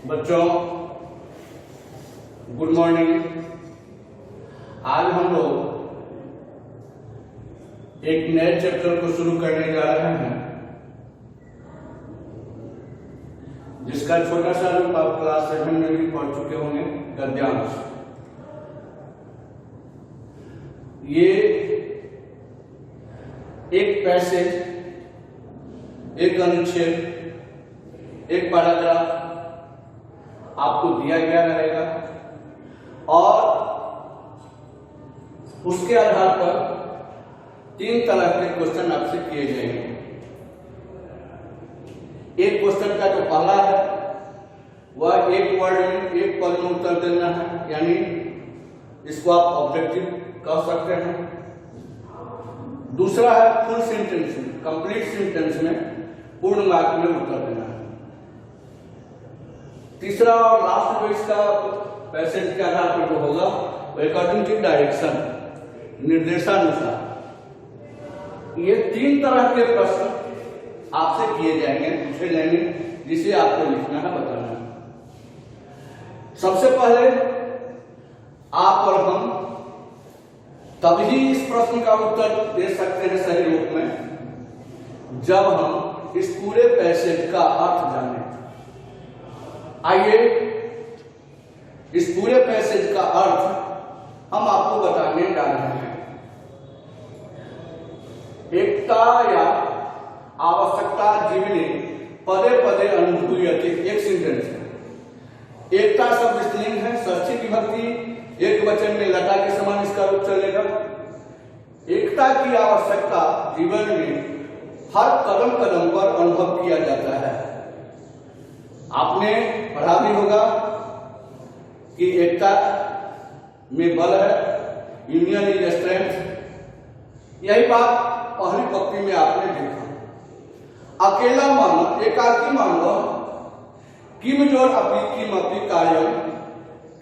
बच्चों good morning. आज हम लोग एक नए चैप्टर को शुरू करने जा रहे हैं जिसका छोटा सा रूप आप क्लास 7 में भी पढ़ चुके होंगे, गद्यांश। ये एक पैसेज, एक अनुच्छेद, एक पैराग्राफ आपको दिया गया रहेगा और उसके आधार पर 3 तरह के क्वेश्चन आपसे किए जाएंगे। एक क्वेश्चन का जो पहला है वह एक वर्ड में, एक पद में उत्तर देना है, यानी इसको आप ऑब्जेक्टिव कह सकते हैं। दूसरा है फुल सेंटेंस में, कंप्लीट सेंटेंस में पूर्ण वाक्य में उत्तर देना है। तीसरा और लास्ट जो इसका पैसेज के आधार पर जो होगा वो अकॉर्डिंग टू डायरेक्शन, निर्देशानुसार। ये 3 तरह के प्रश्न आपसे किए जाएंगे, पूछे जाएंगे, जिसे आपको लिखना है, बताना है। सबसे पहले आप और हम तभी इस प्रश्न का उत्तर दे सकते हैं सही रूप में जब हम इस पूरे पैसेज का अर्थ जानें। आइए इस पूरे पैसेज का अर्थ हम आपको बताने जा रहे हैं। एकता या आवश्यकता जीवने पदे पदे अनुभूयते, एक सेंटेंस है। एकता शब्द स्त्रीलिंग है, षष्ठी विभक्ति, एक वचन में लता के समान इसका रूप चलेगा। एकता की आवश्यकता जीवन में हर कदम कदम पर अनुभव किया जाता है। आपने पढ़ा भी होगा कि एकता में बल है, यूनियन इज स्ट्रेंथ। यही बात पहली पंक्ति में आपने देखा। अकेला मन, एकाकी मान लो, किम जोर अपनी कीमती कार्य,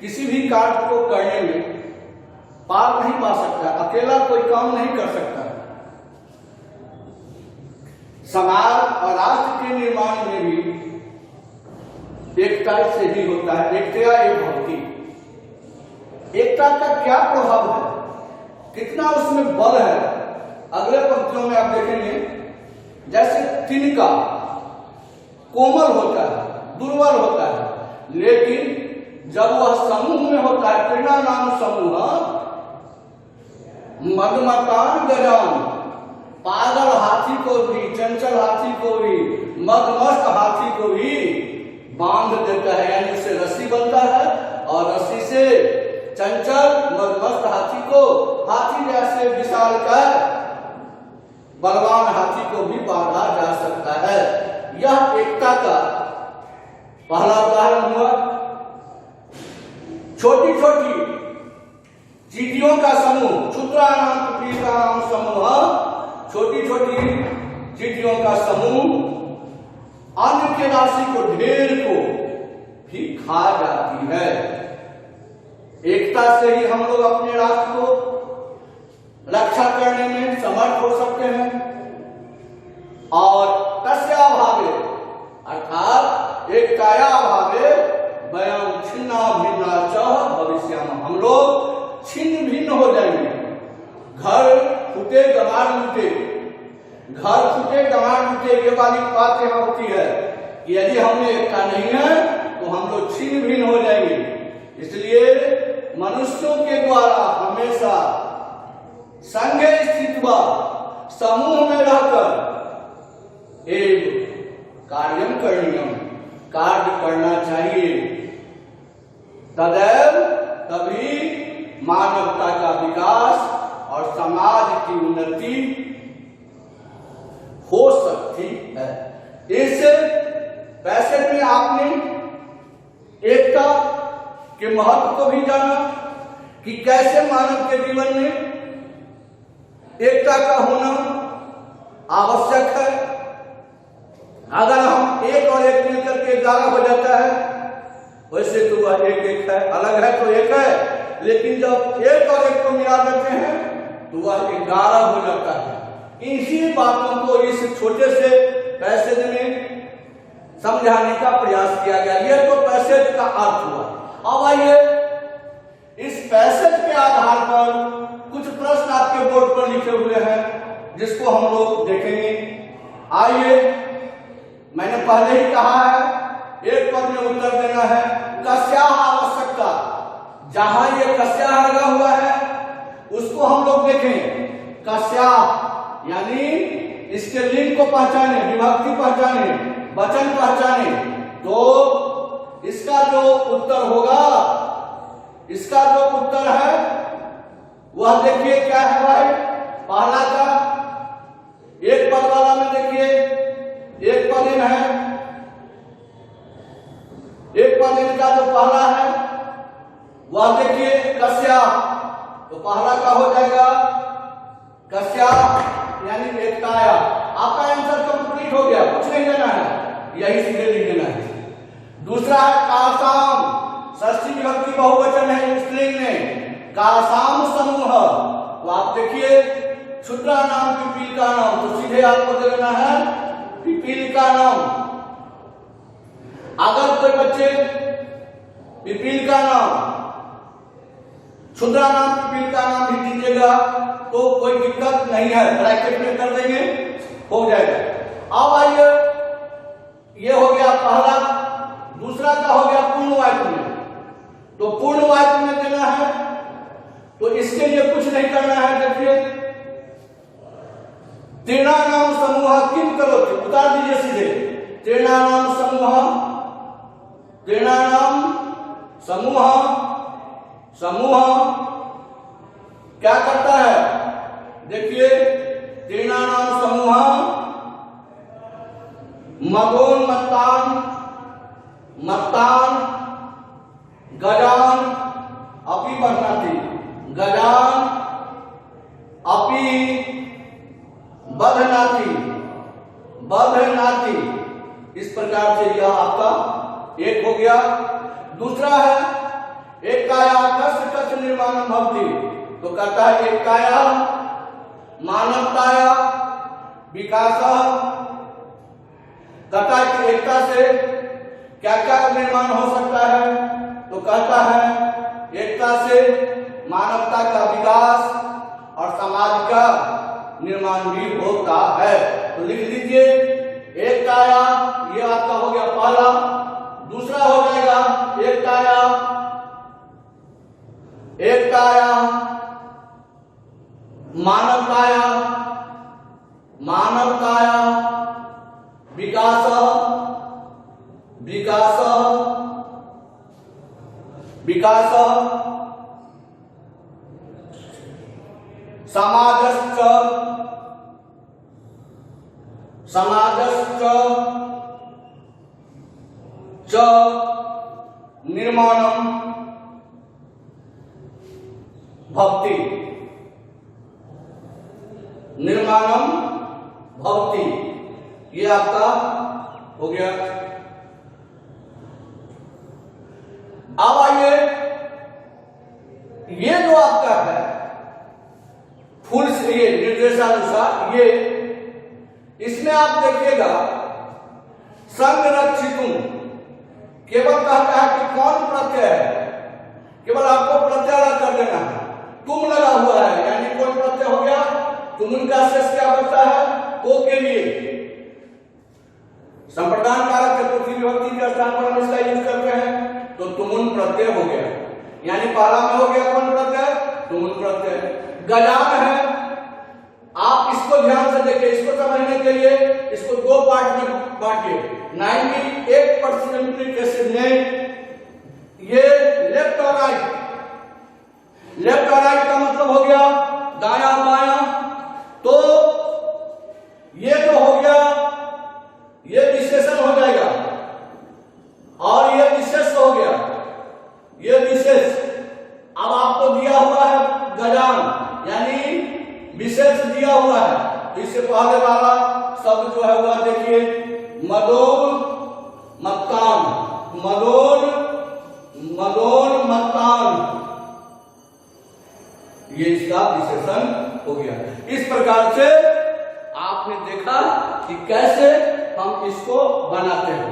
किसी भी कार्य को करने में पार नहीं पा सकता, अकेला कोई काम नहीं कर सकता। समाज और राष्ट्र के निर्माण में भी एकता से ही होता है। एकता एक भक्ति, एकता का क्या प्रभाव है, कितना उसमें बल है। अगले पंक्तियों में आप देखेंगे जैसे तिनका कोमल होता है, दुर्बल होता है, लेकिन जब वह समूह में होता है, प्रेरणा नाम समूह, मदमतान गजान, पागल हाथी को भी, चंचल हाथी को भी, मदमस्त हाथी को भी बांध देता है, यानी उससे रस्सी बनता है और रस्सी से चंचल मदमस्त हाथी को हाथी जैसे विशाल कर बलवान हाथी को भी बांधा जा सकता है। यह एकता का पहला उदाहरण हुआ। छोटी छोटी चींटियों का समूह, क्षुद्रा नाम पीका नाम समूह, छोटी छोटी चींटियों का समूह अन्न के राशि को, ढेर को भी खा जाती है। एकता से ही हम लोग अपने राष्ट्र को रक्षा करने में समर्थ हो सकते हैं। और तस्या भावे अर्थात एकताया भावे वयं छिन्ना भिन्ना चह भविष्याम, हम लोग छिन्न भिन्न हो जाएंगे। घर फूटे गंवार लूटे, घर फूटे गंवार लूटे, ये वाली बात यहाँ होती है कि यदि हमें एकता नहीं है तो हम लोग छिन्न भिन्न हो जाएंगे। इसलिए मनुष्यों के द्वारा हमेशा संघे स्थित समूह में रहकर एक कार्यम करणीयम, कार्य करना चाहिए। तदैव तभी मानवता का विकास और समाज की उन्नति हो सकती है। इस पैसेज में आपने एकता के महत्व को भी जाना कि कैसे मानव के जीवन में एकता का होना आवश्यक है। अगर हम एक और एक मिलकर के 11 हो जाता है, वैसे तो वह एक एक है, अलग है तो एक है, लेकिन जब एक और एक को मिला देते हैं तो वह 11 हो जाता है। इसी बातों को इस छोटे से पैसेज में समझाने का प्रयास किया गया। यह तो पैसेज का अर्थ हुआ। अब आइए इस पैसेज के आधार पर कुछ प्रश्न आपके बोर्ड पर लिखे हुए हैं जिसको हम लोग देखेंगे। आइए, मैंने पहले ही कहा है एक पद में उत्तर देना है। कस्याः आवश्यकता, जहां ये कस्याः लगा हुआ है उसको हम लोग देखें। कस्याः यानी इसके लिंग को पहचाने, विभक्ति पहचाने, वचन पहचाने, तो इसका जो उत्तर होगा, इसका जो उत्तर है वह देखिए क्या है भाई। पहला का एक पद वाला में देखिए, एक पद इन है, एक पद इन का जो पहला है वह देखिए कस्याः, तो पहला का हो जाएगा कस्याः यानी एकताया। आपका आंसर कंप्लीट हो गया, कुछ नहीं देना है, यही सीधे लिख देना है। दूसरा है कासाम, षष्ठी विभक्ति बहुवचन है स्त्रीलिंग में, कासाम समूह, तो आप देखिए क्षुद्रा नाम पिपील का नाम, तो सीधे आपको दे देना है पिपील का नाम। अगर कोई बच्चे पिपील का नाम, क्षुद्रा नाम पिपील का नाम भी दीजिएगा तो कोई दिक्कत नहीं है, ब्रैकेट में कर देंगे हो जाएगा। अब आइए, ये हो गया पहला। दूसरा का हो गया पूर्णवाच्य में, तो पूर्णवाच्य में देना है, तो इसके लिए कुछ नहीं करना है। देखिए तीर्णानाम समूह किम करोति, उतार दीजिए सीधे। तीर्णानाम समूह, तीर्णानाम समूह, समूह क्या करता है, देखिए तीर्णानाम समूह मदोन्मत्तान, मत्तान, गजान अपि बध्नाति, गजान अपि बध्नाति, बध्नाति, इस प्रकार से यह आपका एक हो गया। दूसरा है एक काया कस्य कस्य निर्माणम भवति, तो कहता है एक काया मानवताया विकासः, कहता है कि एकता से क्या क्या निर्माण हो सकता है, तो कहता है एकता से मानवता का विकास और समाज का निर्माण भी होता है। तो लिख लीजिए एक काया, ये आपका हो गया पहला। दूसरा हो जाएगा एक काया, एक काया मानवताया, मानवताया विकास, विकास, विकास, समाजश्च, समाजश्च च निर्माणम भवति, निर्माणम भवति, ये आपका हो गया। अब आइए, ये जो आपका है फुल से ये निर्देशानुसार, ये इसमें आप देखिएगा संरक्षितुम, केवल कहता है कि कौन प्रत्यय है, केवल आपको प्रत्यय कर देना है। तुम लगा हुआ है यानी कौन प्रत्यय हो गया, तुम उनका शेष क्या बचता है, को के लिए संप्रदान कारक चतुर्थी विभक्ति के स्थान पर हम इसका यूज करते हैं, तो तुमुन प्रत्यय हो गया। यानी पहला में हो गया कौन प्रत्यय, तुमुन प्रत्यय। गजान है, आप इसको ध्यान से देखिए, इसको समझने के लिए इसको दो पार्ट में बांटिए। 98% केसेस में ये लेफ्ट और राइट, लेफ्ट और राइट का मतलब हो गया दाया बाया, तो ये जो हो गया ये विशेषण हो जाएगा और ये विशेष हो गया, ये विशेष। अब आपको दिया हुआ है गजान यानी विशेष दिया हुआ है, तो इससे पहले वाला शब्द जो है वह देखिए मदोन मत्तान, मदोन मदोन मत्तान, ये इसका विशेषण हो गया। इस प्रकार से आपने देखा कि कैसे हम इसको बनाते हैं।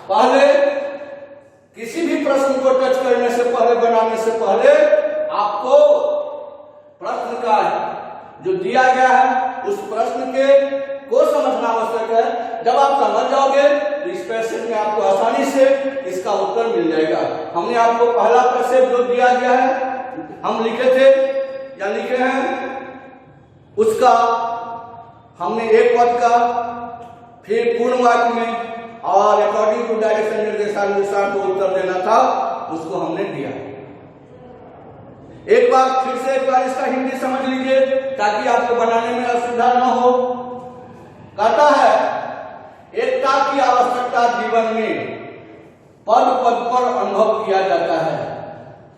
पहले किसी भी प्रश्न को टच करने से पहले, बनाने से पहले आपको प्रश्न का जो दिया गया है उस प्रश्न के को समझना आवश्यक है। जब आप समझ जाओगे तो इस पैसेज में आपको आसानी से इसका उत्तर मिल जाएगा। हमने आपको पहला पैसेज जो दिया गया है हम लिखे थे या लिखे हैं, उसका हमने एक पद का, फिर पूर्ण वाक्य में और अकॉर्डिंग टू डायरेक्शन निर्देशानुसार जो उत्तर देना था उसको हमने दिया। एक बार फिर से एक बार इसका हिंदी समझ लीजिए ताकि आपको बनाने में असुविधा न हो। कहता है एकता की आवश्यकता जीवन में पद पद पर अनुभव किया जाता है।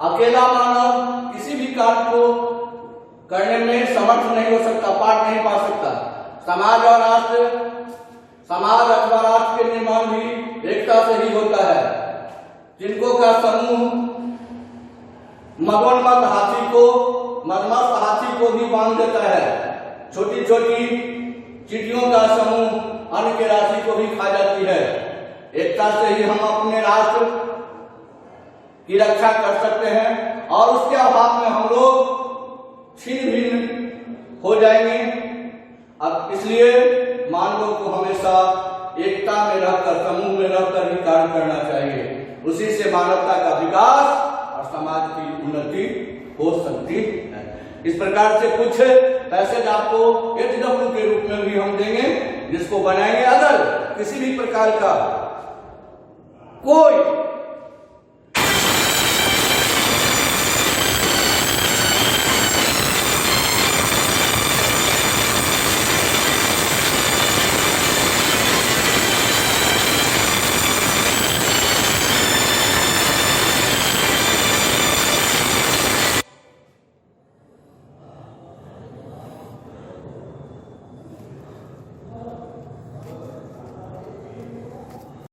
अकेला मानव किसी भी कार्य को करने में समर्थ नहीं हो सकता, पाठ नहीं पा सकता। समाज और राष्ट्र, समाज अथवा राष्ट्र के निर्माण भी एकता से ही होता है। जिनको का समूह मगोन्मत्त हाथी को, मदमस्त हाथी को भी बांध देता है। छोटी छोटी चींटियों का समूह अन्न के राशि को भी खा जाती है। एकता से ही हम अपने राष्ट्र की रक्षा कर सकते हैं और उसके अभाव में हम लोग छिन्न भिन्न हो जाएंगे। अब इसलिए मानवों को हमेशा एकता में रहकर, समूह में रहकर ही कार्य करना चाहिए। उसी से मानवता का विकास और समाज की उन्नति हो सकती है। इस प्रकार से कुछ पैसेज आपको HW के रूप में भी हम देंगे, जिसको बनाएंगे। अगर किसी भी प्रकार का कोई